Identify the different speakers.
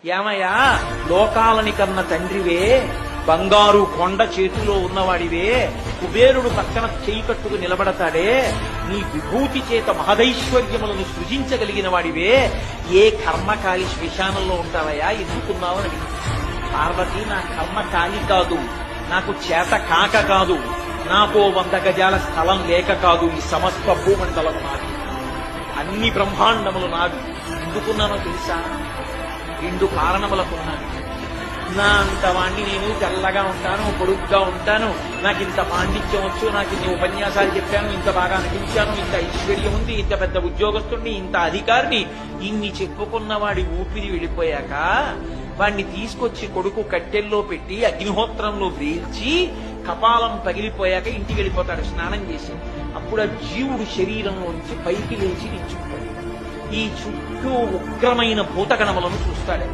Speaker 1: ఏమయ్యా, లోకాలని కన్న తండ్రివే, బంగారు కొండ చేతిలో ఉన్నవాడివే, కుబేరుడు పక్కన చేయి కట్టుకు నిలబడతాడే, నీ విభూతి చేత మహదైశ్వర్యములను సృజించగలిగిన వాడివే, ఏ కర్మకాలి శ్మశానంలో ఉంటావయ్యా, ఎందుకున్నావని అడిగింది. పార్వతి, నా కర్మ కాలి కాదు, నాకు చేత కాక కాదు, నాకో 100 గజాల స్థలం లేక కాదు, ఈ సమస్త భూమండలం నాది, అన్ని బ్రహ్మాండములు నాది. ఎందుకున్నానో తెలుసా? 2 కారణములకున్నాను. నా అంతవాణ్ణి నేను తెల్లగా ఉంటాను, పొడుగ్గా ఉంటాను, నాకు ఇంత పాండిత్యం వచ్చు, నాకు ఇన్ని ఉపన్యాసాలు చెప్పాను, ఇంత బాగా నటించాను, ఇంత ఐశ్వర్యం ఉంది, ఇంత పెద్ద ఉద్యోగస్తుడిని, ఇంత అధికారిని, ఇన్ని చెప్పుకున్న వాడి ఊపిరి వెళ్ళిపోయాక వాణ్ణి తీసుకొచ్చి కొడుకు కట్టెల్లో పెట్టి అగ్నిహోత్రంలో వేల్చి కపాలం పగిలిపోయాక ఇంటికి వెళ్ళిపోతాడు స్నానం చేసి. అప్పుడు ఆ జీవుడు శరీరంలోంచి పైకి లేచి నిల్చుంటాడు. ఈ చుట్టూ ఉగ్రమైన భూతగణములను చూస్తాడు.